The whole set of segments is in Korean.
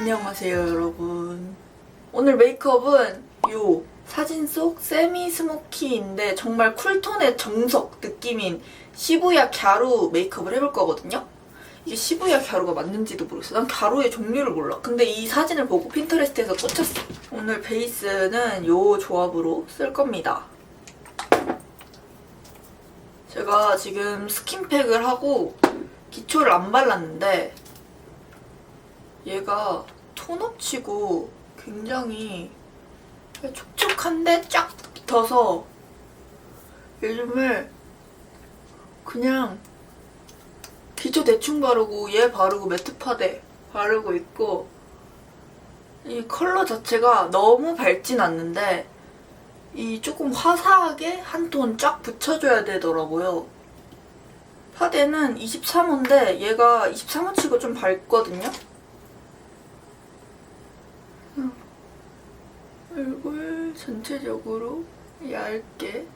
안녕하세요 여러분. 오늘 메이크업은 요 사진 속 세미 스모키인데 정말 쿨톤의 정석 느낌인 시부야 갸루 메이크업을 해볼 거거든요. 이게 시부야 갸루가 맞는지도 모르겠어. 난 갸루의 종류를 몰라. 근데 이 사진을 보고 핀터레스트에서 꽂혔어. 오늘 베이스는 요 조합으로 쓸 겁니다. 제가 지금 스킨팩을 하고 기초를 안 발랐는데 얘가 톤업치고 굉장히 촉촉한데 쫙 붙어서 요즘을 그냥 기초 대충 바르고 얘 바르고 매트파데 바르고 있고, 이 컬러 자체가 너무 밝진 않는데 이 조금 화사하게 한 톤 쫙 붙여줘야 되더라고요. 파데는 23호인데 얘가 23호치고 좀 밝거든요. 얼굴 전체적으로 얇게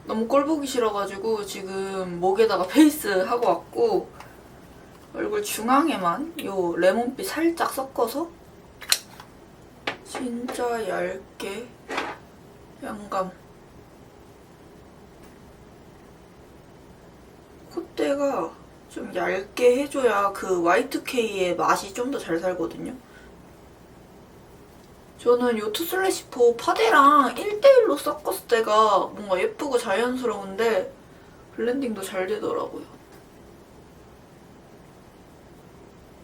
너무 꼴 보기 싫어가지고 지금 목에다가 베이스 하고 왔고, 얼굴 중앙에만 요 레몬빛 살짝 섞어서 진짜 얇게 양감. 콧대가 좀 얇게 해줘야 그 Y2K의 맛이 좀 더 잘 살거든요. 저는 요 투슬래시4 파데랑 1대1로 섞었을 때가 뭔가 예쁘고 자연스러운데 블렌딩도 잘 되더라고요.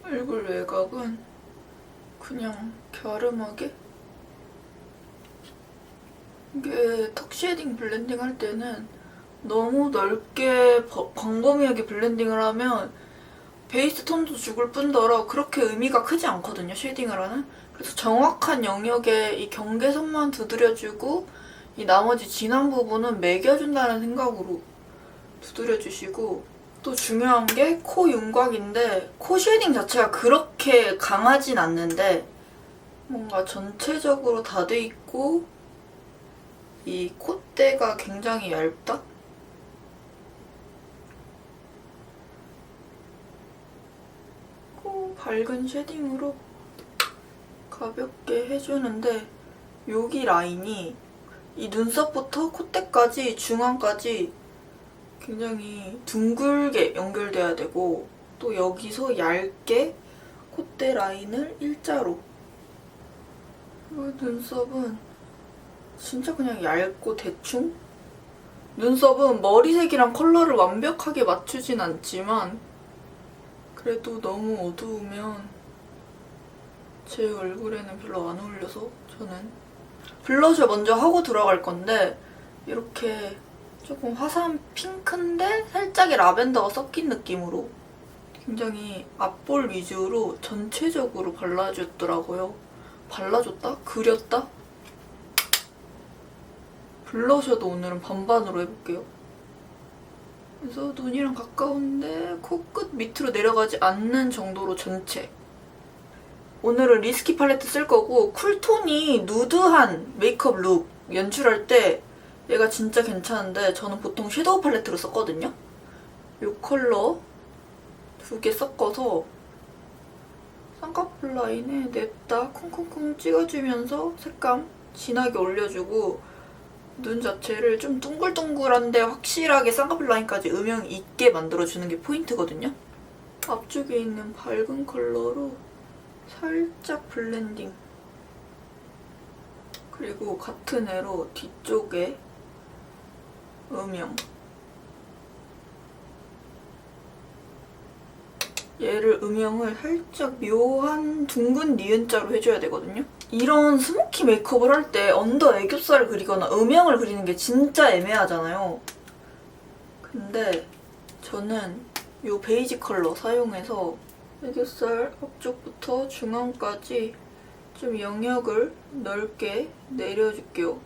얼굴 외곽은 그냥 갸름하게, 이게 턱 쉐딩 블렌딩 할 때는 너무 넓게 광범위하게 블렌딩을 하면 베이스 톤도 죽을 뿐더러 그렇게 의미가 크지 않거든요, 쉐딩을 하는. 그래서 정확한 영역에 이 경계선만 두드려주고 이 나머지 진한 부분은 매겨준다는 생각으로 두드려주시고, 또 중요한 게 코 윤곽인데 코 쉐딩 자체가 그렇게 강하진 않는데 뭔가 전체적으로 다 돼 있고 이 콧대가 굉장히 얇다? 코 밝은 쉐딩으로 가볍게 해주는데 여기 라인이 이 눈썹부터 콧대까지 중앙까지 굉장히 둥글게 연결돼야 되고, 또 여기서 얇게 콧대 라인을 일자로. 그리고 눈썹은 진짜 그냥 얇고 대충? 눈썹은 머리색이랑 컬러를 완벽하게 맞추진 않지만 그래도 너무 어두우면 제 얼굴에는 별로 안 어울려서 저는 블러셔 먼저 하고 들어갈 건데, 이렇게 조금 화사한 핑크인데 살짝의 라벤더가 섞인 느낌으로 굉장히 앞볼 위주로 전체적으로 발라줬더라고요. 발라줬다? 그렸다? 블러셔도 오늘은 반반으로 해볼게요. 그래서 눈이랑 가까운데 코끝 밑으로 내려가지 않는 정도로 전체. 오늘은 리스키 팔레트 쓸 거고, 쿨톤이 누드한 메이크업 룩 연출할 때 얘가 진짜 괜찮은데 저는 보통 섀도우 팔레트로 썼거든요. 이 컬러 2개 섞어서 쌍꺼풀 라인에 냅다 콩콩콩 찍어주면서 색감 진하게 올려주고, 눈 자체를 좀 둥글둥글한데 확실하게 쌍꺼풀 라인까지 음영 있게 만들어주는 게 포인트거든요. 앞쪽에 있는 밝은 컬러로 살짝 블렌딩. 그리고 같은 애로 뒤쪽에 음영. 얘를 음영을 살짝 묘한 둥근 니은자로 해줘야 되거든요. 이런 스모키 메이크업을 할 때 언더 애교살을 그리거나 음영을 그리는 게 진짜 애매하잖아요. 근데 저는 이 베이지 컬러 사용해서 애교살 앞쪽부터 중앙까지 좀 영역을 넓게 내려줄게요.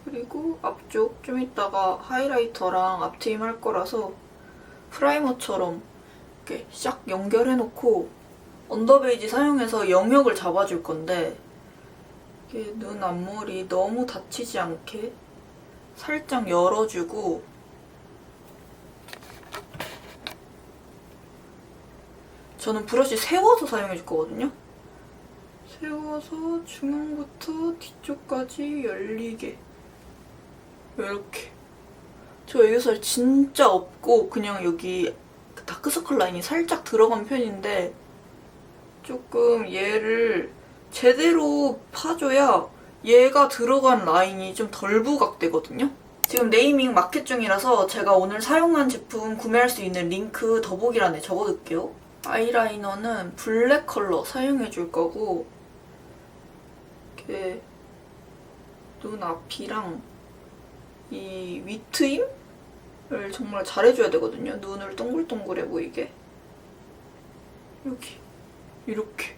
그리고 앞쪽 좀 이따가 하이라이터랑 앞트임 할 거라서 프라이머처럼 이렇게 싹 연결해놓고 언더베이지 사용해서 영역을 잡아줄 건데 이게 눈 앞머리 너무 다치지 않게 살짝 열어주고 저는 브러쉬 세워서 사용해줄 거거든요. 세워서 중앙부터 뒤쪽까지 열리게 이렇게. 저 애교살 진짜 없고 그냥 여기 다크서클 라인이 살짝 들어간 편인데 조금 얘를 제대로 파줘야 얘가 들어간 라인이 좀 덜 부각되거든요. 지금 네이밍 마켓 중이라서 제가 오늘 사용한 제품 구매할 수 있는 링크 더보기란에 적어둘게요. 아이라이너는 블랙 컬러 사용해줄 거고 이렇게 눈 앞이랑 이 윗트임을 정말 잘해줘야 되거든요. 눈을 동글동글해 보이게. 여기 이렇게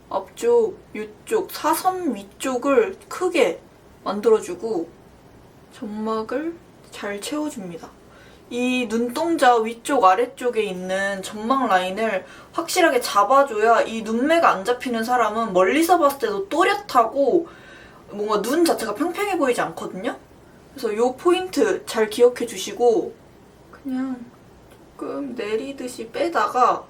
앞쪽, 이쪽, 사선 위쪽을 크게 만들어주고 점막을 잘 채워줍니다. 이 눈동자 위쪽 아래쪽에 있는 점막 라인을 확실하게 잡아줘야 이 눈매가 안 잡히는 사람은 멀리서 봤을 때도 또렷하고 뭔가 눈 자체가 평평해 보이지 않거든요? 그래서 이 포인트 잘 기억해 주시고 그냥 조금 내리듯이 빼다가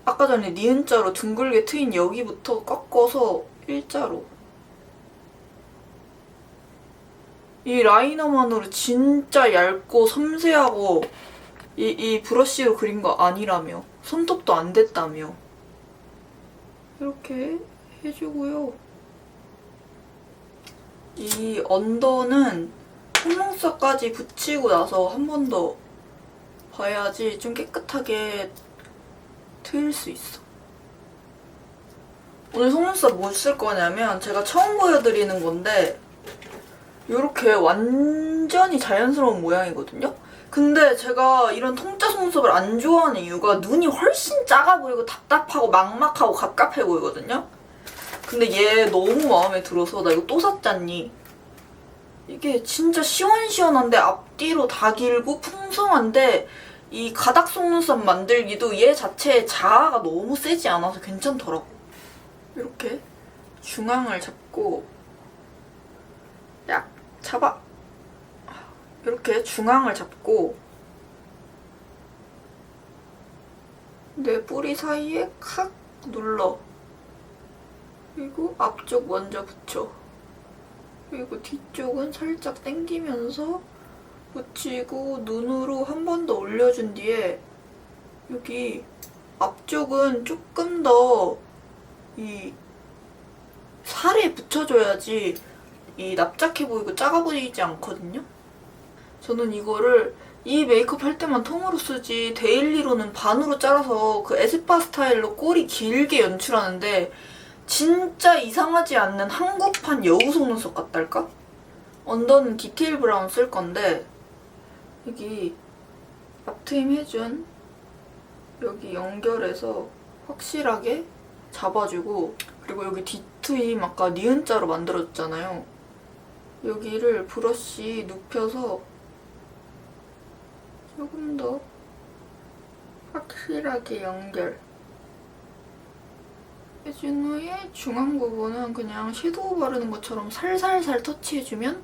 아까 전에 니은자로 둥글게 트인 여기부터 꺾어서 일자로. 이 라이너만으로 진짜 얇고 섬세하고 이 브러쉬로 그린 거 아니라며. 손톱도 안 됐다며. 이렇게 해주고요. 이 언더는 속눈썹까지 붙이고 나서 한 번 더 봐야지 좀 깨끗하게 트일 수 있어. 오늘 속눈썹 뭐 쓸 거냐면 제가 처음 보여드리는 건데 이렇게 완전히 자연스러운 모양이거든요? 근데 제가 이런 통짜 속눈썹을 안 좋아하는 이유가 눈이 훨씬 작아 보이고 답답하고 막막하고 갑갑해 보이거든요? 근데 얘 너무 마음에 들어서 나 이거 또 샀잖니? 이게 진짜 시원시원한데 앞뒤로 다 길고 풍성한데 이 가닥 속눈썹 만들기도 얘 자체의 자아가 너무 세지 않아서 괜찮더라고. 이렇게 중앙을 잡고 약 잡아. 이렇게 중앙을 잡고 내 뿌리 사이에 칵 눌러. 그리고 앞쪽 먼저 붙여. 그리고 뒤쪽은 살짝 당기면서 붙이고 눈으로 한 번 더 올려준 뒤에 여기 앞쪽은 조금 더 이 살에 붙여줘야지 이 납작해 보이고 작아 보이지 않거든요? 저는 이거를 이 메이크업 할 때만 통으로 쓰지 데일리로는 반으로 잘라서 그 에스파 스타일로 꼬리 길게 연출하는데 진짜 이상하지 않는 한국판 여우 속눈썹 같달까? 언더는 디테일 브라운 쓸 건데 여기 앞트임 해준 여기 연결해서 확실하게 잡아주고 그리고 여기 뒷트임 아까 니은자로 만들어줬잖아요. 여기를 브러쉬 눕혀서 조금 더 확실하게 연결 해준 후에 중앙 부분은 그냥 섀도우 바르는 것처럼 살살살 터치해주면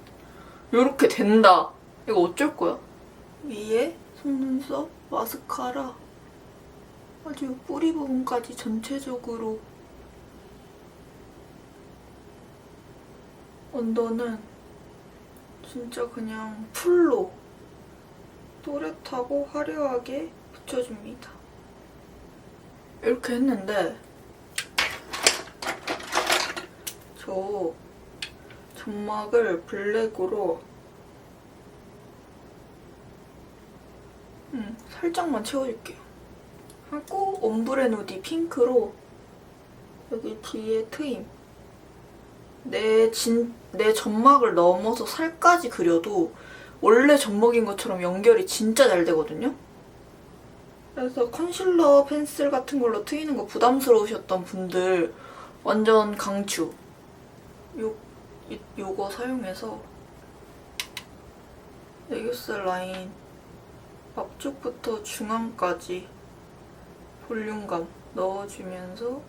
이렇게 된다. 이거 어쩔 거야? 위에 속눈썹, 마스카라 아주 뿌리 부분까지 전체적으로 언더는 진짜 그냥 풀로 또렷하고 화려하게 붙여줍니다. 이렇게 했는데 저 점막을 블랙으로 살짝만 채워줄게요. 하고 옴브레 누디 핑크로 여기 뒤에 트임 내 점막을 넘어서 살까지 그려도 원래 점막인 것처럼 연결이 진짜 잘 되거든요? 그래서 컨실러 펜슬 같은 걸로 트이는 거 부담스러우셨던 분들 완전 강추. 요거 사용해서 애교살 라인 앞쪽부터 중앙까지 볼륨감 넣어주면서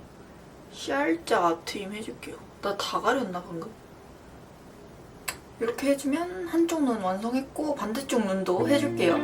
살짝 앞트임 해줄게요. 나 다 가렸나 방금? 이렇게 해주면 한쪽 눈 완성했고 반대쪽 눈도 해줄게요.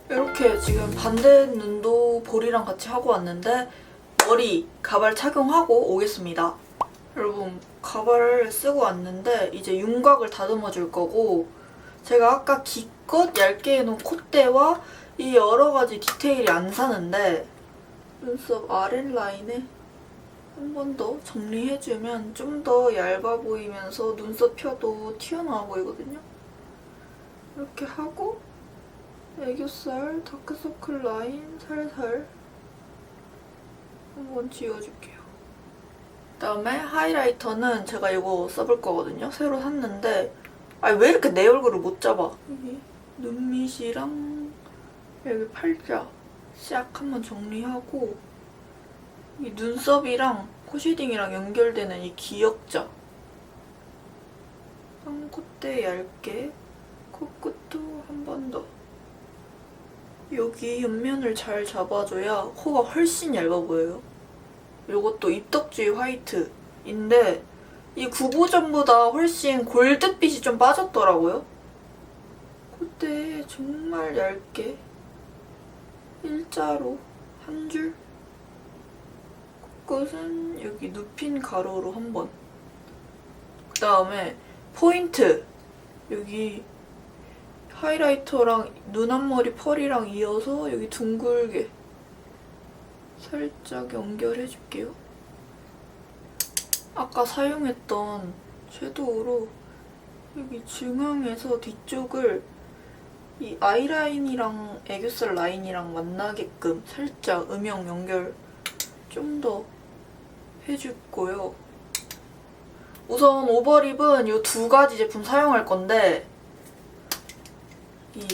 이렇게 지금 반대 눈도 볼이랑 같이 하고 왔는데 머리, 가발 착용하고 오겠습니다. 여러분, 가발을 쓰고 왔는데 이제 윤곽을 다듬어 줄 거고, 제가 아까 기껏 얇게 해놓은 콧대와 이 여러 가지 디테일이 안 사는데 눈썹 아랫라인에 한 번 더 정리해주면 좀 더 얇아 보이면서 눈썹 펴도 튀어나와 보이거든요. 이렇게 하고 애교살, 다크서클 라인 살살 한번 지워줄게요. 그다음에 하이라이터는 제가 이거 써볼 거거든요. 새로 샀는데 왜 이렇게 내 얼굴을 못 잡아? 여기 눈밑이랑 여기 팔자 싹 한번 정리하고 이 눈썹이랑 코 쉐딩이랑 연결되는 이 기역자 쌍콧대 얇게 코끝도 한 번 더. 여기 옆면을 잘 잡아줘야 코가 훨씬 얇아 보여요. 이것도 입덕주의 화이트인데 이 구보전보다 훨씬 골드빛이 좀 빠졌더라고요. 콧대에 정말 얇게 일자로 한 줄. 코끝은 여기 눕힌 가로로 한 번. 그 다음에 포인트. 여기 하이라이터랑 눈 앞머리 펄이랑 이어서 여기 둥글게 살짝 연결해줄게요. 아까 사용했던 섀도우로 여기 중앙에서 뒤쪽을 이 아이라인이랑 애교살 라인이랑 만나게끔 살짝 음영 연결 좀 더 해줄 거예요. 우선 오버립은 이 두 가지 제품 사용할 건데 이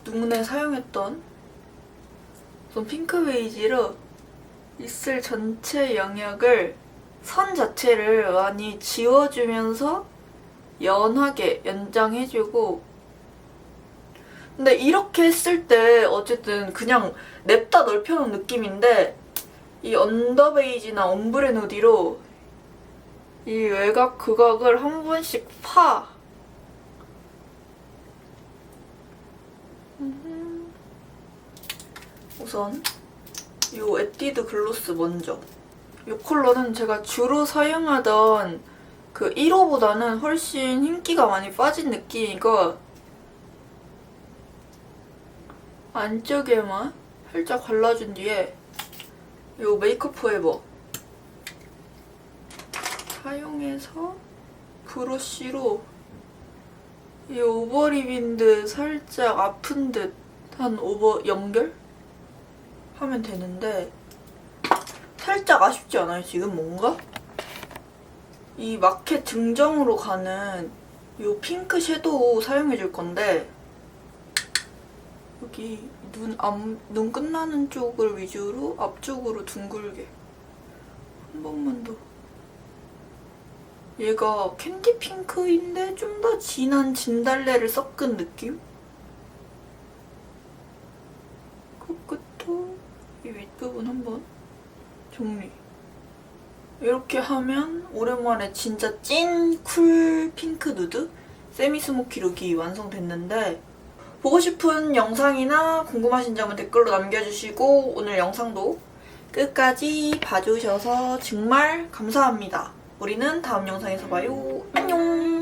눈에 사용했던 우선 핑크 베이지로 입술 전체 영역을 선 자체를 많이 지워주면서 연하게 연장해주고, 근데 이렇게 했을 때 어쨌든 그냥 냅다 넓혀놓은 느낌인데 이 언더 베이지나 엄브레 누디로 이 외곽 극악을 한 번씩 파. 우선 이 에뛰드 글로스 먼저. 이 컬러는 제가 주로 사용하던 그 1호보다는 훨씬 흰기가 많이 빠진 느낌이고 안쪽에만 살짝 발라준 뒤에 이 메이크업 포에버 사용해서 브러쉬로 이 오버립인 듯 살짝 아픈 듯한 오버 연결? 하면 되는데 살짝 아쉽지 않아요? 지금 뭔가? 이 마켓 증정으로 가는 이 핑크 섀도우 사용해줄 건데 여기 눈 끝나는 쪽을 위주로 앞쪽으로 둥글게 한 번만 더. 얘가 캔디 핑크인데 좀 더 진한 진달래를 섞은 느낌? 코끝도 이 윗부분 한번 정리. 이렇게 하면 오랜만에 진짜 찐 쿨 핑크 누드 세미 스모키 룩이 완성됐는데 보고 싶은 영상이나 궁금하신 점은 댓글로 남겨주시고 오늘 영상도 끝까지 봐주셔서 정말 감사합니다. 우리는 다음 영상에서 봐요. 안녕.